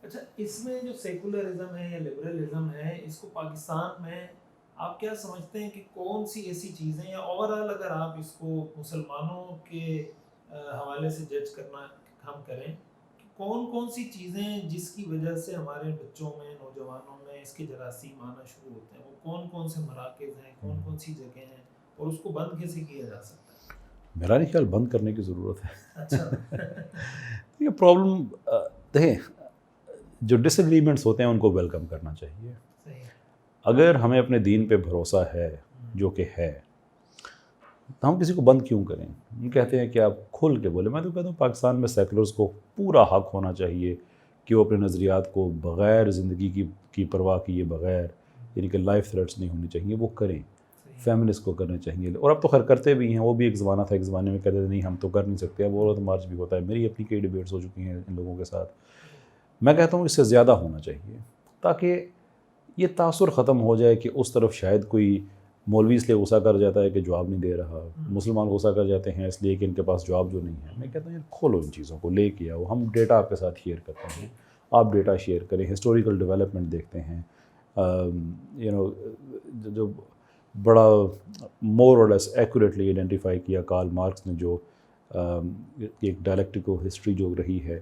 اچھا، اس میں جو سیکولرزم ہے یا لبرلزم ہے، اس کو پاکستان میں آپ کیا سمجھتے ہیں کہ کون سی ایسی چیزیں، یا اوورآل اگر آپ اس کو مسلمانوں کے حوالے سے جج کرنا ہم کریں، کہ کون کون سی چیزیں جس کی وجہ سے ہمارے بچوں میں، نوجوانوں میں اس کے جراثیم آنا شروع ہوتے ہیں، وہ کون کون سے مراکز ہیں، کون کون سی جگہیں ہیں، اور اس کو بند کیسے کیا جا سکتا ہے؟ میرا نہیں خیال بند کرنے کی ضرورت ہے. اچھا یہ پرابلم دیکھیں، جو ڈس ایگریمنٹس ہوتے ہیں ان کو ویلکم کرنا چاہیے. صحیح. اگر ہمیں اپنے دین پہ بھروسہ ہے، جو کہ ہے، تو ہم کسی کو بند کیوں کریں؟ ہم کہتے ہیں کہ آپ کھل کے بولیں. میں تو کہتا ہوں پاکستان میں سیکولرز کو پورا حق ہونا چاہیے کہ وہ اپنے نظریات کو بغیر زندگی کی پرواہ کیے بغیر، یعنی کہ لائف تھریٹس نہیں ہونی چاہیے، وہ کریں. فیمنسٹ کو کرنے چاہیے، اور اب تو خیر کرتے بھی ہیں. وہ بھی ایک زمانہ تھا، ایک زمانے میں کہتے تھے نہیں ہم تو کر نہیں سکتے. اب عورت مارچ بھی ہوتا ہے. میری اپنی کئی ڈیبیٹس ہو چکی ہیں ان لوگوں کے ساتھ. میں کہتا ہوں اس سے زیادہ ہونا چاہیے، تاکہ یہ تاثر ختم ہو جائے کہ اس طرف شاید کوئی مولوی اس لیے غصہ کر جاتا ہے کہ جواب نہیں دے رہا، مسلمان غصہ کر جاتے ہیں اس لیے کہ ان کے پاس جواب جو نہیں ہے. میں کہتا ہوں کھولو ان چیزوں کو، لے کے آؤ. ہم ڈیٹا آپ کے ساتھ شیئر کرتے ہیں، آپ ڈیٹا شیئر کریں، ہسٹوریکل ڈیولپمنٹ دیکھتے ہیں. جو بڑا مور اور لیس ایکوریٹلی آئیڈینٹیفائی کیا کارل مارکس نے، جو ایک ڈائلیکٹیکو ہسٹری جو رہی ہے،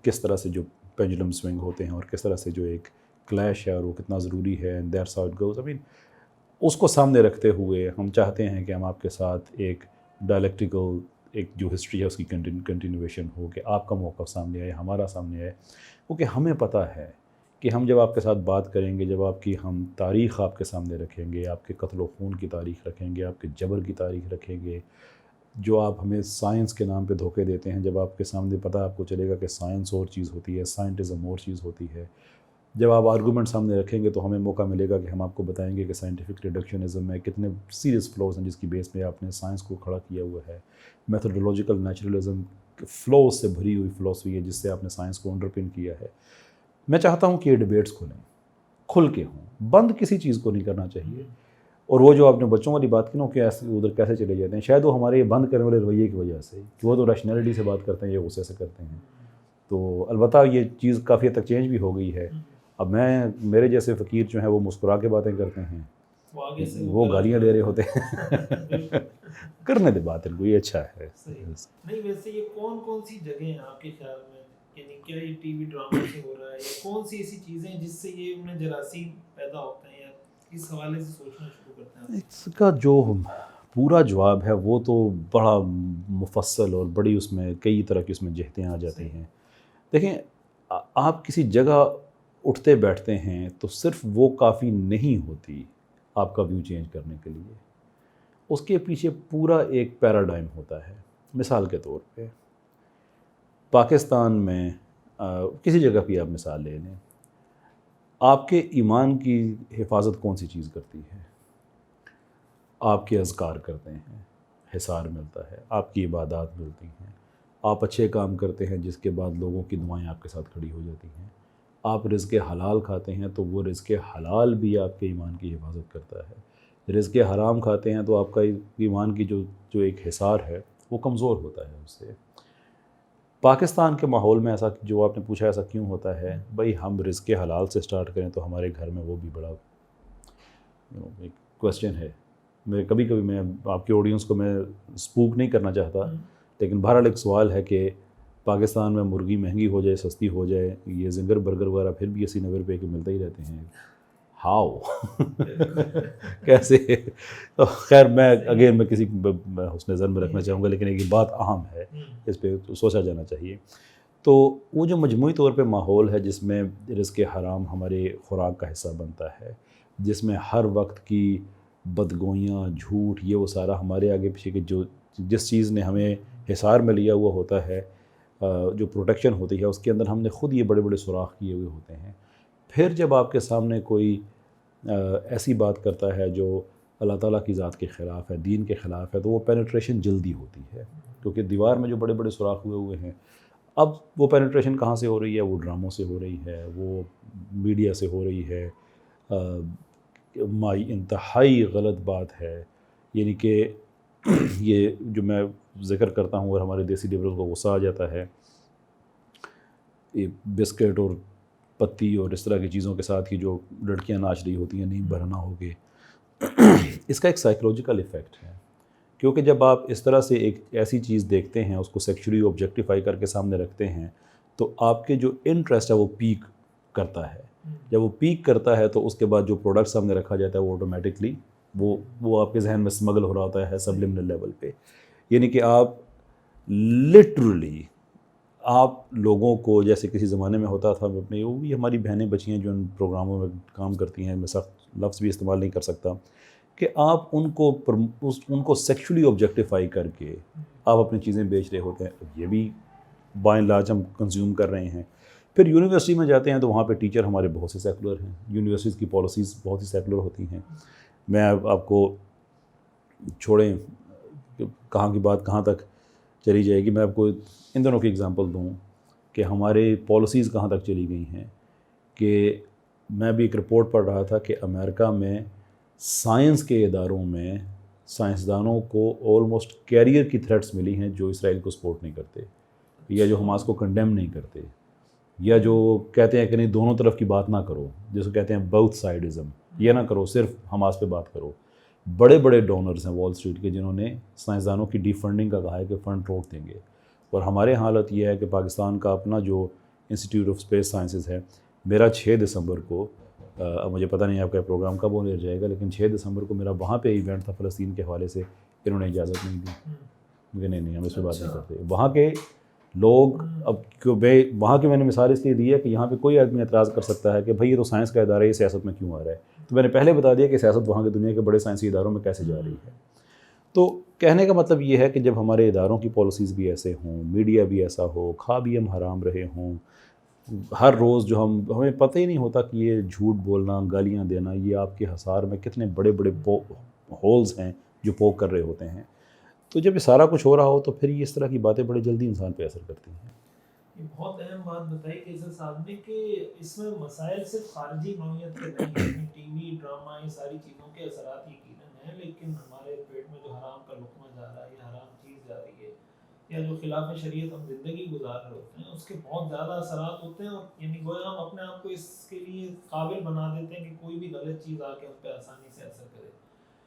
کس طرح سے جو پینڈولم سوئنگ ہوتے ہیں اور کس طرح سے جو ایک کلیش ہے اور وہ کتنا ضروری ہے. And that's how it goes. اس کو سامنے رکھتے ہوئے ہم چاہتے ہیں کہ ہم آپ کے ساتھ ایک ڈائلیکٹیکل ایک جو ہسٹری ہے اس کی کنٹینویشن ہو، کہ آپ کا موقف سامنے آئے، ہمارا سامنے آئے. کیونکہ ہمیں پتہ ہے کہ ہم جب آپ کے ساتھ بات کریں گے، جب آپ کی ہم تاریخ آپ کے سامنے رکھیں گے، آپ کے قتل و خون کی تاریخ رکھیں گے، آپ کے جبر کی تاریخ رکھیں گے، جو آپ ہمیں سائنس کے نام پہ دھوکے دیتے ہیں، جب آپ کے سامنے پتہ آپ کو چلے گا کہ سائنس اور چیز ہوتی ہے، سائنٹزم اور چیز ہوتی ہے، جب آپ آرگومنٹ سامنے رکھیں گے تو ہمیں موقع ملے گا کہ ہم آپ کو بتائیں گے کہ سائنٹیفک ریڈکشنزم میں کتنے سیریس فلوز ہیں جس کی بیس پہ آپ نے سائنس کو کھڑا کیا ہوا ہے. میتھڈولوجیکل نیچرلزم فلوز سے بھری ہوئی فلاسفی ہے جس سے آپ نے سائنس کو انڈر پن کیا ہے. میں چاہتا ہوں کہ یہ ڈیبیٹس کھلیں، کھل کے ہوں، بند کسی چیز کو نہیں کرنا چاہیے. اور وہ جو آپ نے بچوں والی بات کی نا کہ ادھر کیسے چلے جاتے ہیں، شاید وہ ہمارے یہ بند کرنے والے رویے کی وجہ سے، کہ وہ تو ریشنلٹی سے بات کرتے ہیں، یہ غصے سے کرتے ہیں. تو البتہ یہ چیز کافی حد تک چینج بھی ہو گئی ہے. اب میرے جیسے فقیر جو ہیں وہ مسکرا کے باتیں کرتے ہیں، وہ گالیاں دے رہے ہوتے ہیں. کرنے دے بات ان کو، یہ اچھا ہے. نہیں، ویسے یہ کون کون سی جگہیں ہیں آپ کے خیال میں، یعنی کیا یہ ٹی وی ڈراموں سے ہو رہا ہے، یا کون سی ایسی چیزیں جس سے یہ انہیں جراثیم پیدا ہوتے ہیں، یا اس حوالے سے سوچنا شروع کرتے ہیں؟ اس کا جو پورا جواب ہے وہ تو بڑا مفصل اور بڑی اس میں کئی طرح کی اس میں جہتیں آ جاتی ہیں. دیکھیں، آپ کسی جگہ اٹھتے بیٹھتے ہیں تو صرف وہ کافی نہیں ہوتی آپ کا ویو چینج کرنے کے لیے. اس کے پیچھے پورا ایک پیراڈائم ہوتا ہے. مثال کے طور پہ پاکستان میں کسی جگہ پہ آپ مثال لے لیں، آپ کے ایمان کی حفاظت کون سی چیز کرتی ہے؟ آپ کے اذکار کرتے ہیں، حصار ملتا ہے، آپ کی عبادات ملتی ہیں، آپ اچھے کام کرتے ہیں جس کے بعد لوگوں کی دعائیں آپ کے ساتھ کھڑی ہو جاتی ہیں. آپ رزق حلال کھاتے ہیں تو وہ رزق حلال بھی آپ کے ایمان کی حفاظت کرتا ہے. رزق حرام کھاتے ہیں تو آپ کا ایمان کی جو ایک حصار ہے وہ کمزور ہوتا ہے اس سے. پاکستان کے ماحول میں ایسا، جو آپ نے پوچھا ایسا کیوں ہوتا ہے، بھائی ہم رزق حلال سے سٹارٹ کریں تو ہمارے گھر میں وہ بھی بڑا ایک کویسچن ہے. کبھی میں آپ کے آڈینس کو میں اسپوک نہیں کرنا چاہتا، لیکن بہرحال ایک سوال ہے کہ پاکستان میں مرغی مہنگی ہو جائے، سستی ہو جائے، یہ زنگر برگر وغیرہ پھر بھی 80-90 روپے کے ملتے ہی رہتے ہیں. ہاؤ کیسے؟ تو خیر میں کسی حسن ظن میں رکھنا چاہوں گا، لیکن ایک بات اہم ہے، اس پہ سوچا جانا چاہیے. تو وہ جو مجموعی طور پہ ماحول ہے جس میں رزق حرام ہمارے خوراک کا حصہ بنتا ہے، جس میں ہر وقت کی بدگوئیاں، جھوٹ، یہ وہ سارا ہمارے آگے پیچھے کے جس چیز نے ہمیں حصار میں لیا ہوا ہوتا ہے، جو پروٹیکشن ہوتی ہے، اس کے اندر ہم نے خود یہ بڑے بڑے سوراخ کیے ہوئے ہوتے ہیں. پھر جب آپ کے سامنے کوئی ایسی بات کرتا ہے جو اللہ تعالیٰ کی ذات کے خلاف ہے، دین کے خلاف ہے، تو وہ پینیٹریشن جلدی ہوتی ہے، کیونکہ دیوار میں جو بڑے بڑے سوراخ ہوئے ہیں. اب وہ پینیٹریشن کہاں سے ہو رہی ہے؟ وہ ڈراموں سے ہو رہی ہے، وہ میڈیا سے ہو رہی ہے. انتہائی غلط بات ہے، یعنی کہ یہ جو میں ذکر کرتا ہوں اور ہمارے دیسی لیبرل کو غصہ آ جاتا ہے، بسکٹ اور پتی اور اس طرح کی چیزوں کے ساتھ کی جو لڑکیاں ناچ رہی ہوتی ہیں نہیں بھرنا ہوگے، اس کا ایک سائیکلوجیکل ایفیکٹ ہے، کیونکہ جب آپ اس طرح سے ایک ایسی چیز دیکھتے ہیں، اس کو سیکچولی آبجیکٹیفائی کر کے سامنے رکھتے ہیں، تو آپ کے جو انٹرسٹ ہے وہ پیک کرتا ہے. جب وہ پیک کرتا ہے تو اس کے بعد جو پروڈکٹ سامنے رکھا جاتا ہے وہ آٹومیٹکلی وہ آپ کے ذہن میں اسمگل ہو رہا ہوتا ہے سبلمنل لیول پہ. یعنی کہ آپ لٹرلی آپ لوگوں کو، جیسے کسی زمانے میں ہوتا تھا، اپنے وہ بھی ہماری بہنیں بچی ہیں جو ان پروگراموں میں کام کرتی ہیں، میں سخت لفظ بھی استعمال نہیں کر سکتا، کہ آپ ان کو سیکشولی آبجیکٹیفائی کر کے آپ اپنی چیزیں بیچ رہے ہوتے ہیں. یہ بھی بائی اینڈ لارج ہم کنزیوم کر رہے ہیں. پھر یونیورسٹی میں جاتے ہیں تو وہاں پہ ٹیچر ہمارے بہت سے سیکولر ہیں، یونیورسٹیز کی پالیسیز بہت ہی سیکولر ہوتی ہیں. میں آپ کو چھوڑیں کہاں کی بات کہاں تک چلی جائے گی، میں آپ کو ان دونوں کی اگزامپل دوں کہ ہمارے پالیسیز کہاں تک چلی گئی ہیں. کہ میں بھی ایک رپورٹ پڑھ رہا تھا کہ امریکہ میں سائنس کے اداروں میں سائنسدانوں کو آلموسٹ کیریئر کی تھریٹس ملی ہیں جو اسرائیل کو سپورٹ نہیں کرتے، یا جو حماس کو کنڈیم نہیں کرتے، یا جو کہتے ہیں کہ نہیں دونوں طرف کی بات نہ کرو، جس کو کہتے ہیں باؤتھ سائڈزم، یہ نہ کرو، صرف حماس پہ بات کرو. بڑے بڑے ڈونرز ہیں وال اسٹریٹ کے جنہوں نے سائنسدانوں کی ڈی فنڈنگ کا کہا ہے کہ فنڈ روک دیں گے. اور ہمارے حالت یہ ہے کہ پاکستان کا اپنا جو انسٹیٹیوٹ آف اسپیس سائنسز ہے، میرا 6 دسمبر کو، اب مجھے پتہ نہیں آپ کا پروگرام کب ہونے جائے گا، لیکن 6 دسمبر کو میرا وہاں پہ ایونٹ تھا فلسطین کے حوالے سے. انہوں نے اجازت نہیں دی مجھے، نہیں ہم اس پہ بات نہیں کرتے. وہاں کے لوگ، اب وہاں کی میں نے مثال اس لیے دی ہے کہ یہاں پہ کوئی آدمی اعتراض کر سکتا ہے کہ بھائی یہ تو سائنس کا ادارہ ہے، یہ سیاست میں کیوں آ رہا ہے. تو میں نے پہلے بتا دیا کہ سیاست وہاں کے دنیا کے بڑے سائنسی اداروں میں کیسے جا رہی ہے. تو کہنے کا مطلب یہ ہے کہ جب ہمارے اداروں کی پالیسیز بھی ایسے ہوں، میڈیا بھی ایسا ہو، کھا بھی ہم حرام رہے ہوں، ہر روز جو ہمیں پتہ ہی نہیں ہوتا کہ یہ جھوٹ بولنا، گالیاں دینا، یہ آپ کے حصار میں کتنے بڑے بڑے ہولز ہیں جو پوک کر رہے ہوتے ہیں. تو جب یہ سارا کچھ ہو رہا ہو تو پھر یہ اس طرح کی باتیں بڑے جلدی انسان پہ اثر کرتی ہیں. یہ بہت اہم بات بتائی کیسر صاحب نے کہ اس میں مسائل صرف خارجی نوعیت کے نہیں ہیں، ٹی وی ڈرامہ یہ ساری چیزوں کے اثرات یقیناً ہیں، لیکن ہمارے پیٹ میں جو حرام کا لقمہ جا رہا ہے یا حرام چیز جا رہی ہے یا جو خلاف شریعت ہم زندگی گزار رہے ہوتے ہیں اس کے بہت زیادہ اثرات ہوتے ہیں. اور یعنی گویا ہم اپنے آپ کو اس کے لیے قابل بنا دیتے ہیں کہ کوئی بھی غلط چیز آ کے ہم پہ آسانی سے اثر کرے.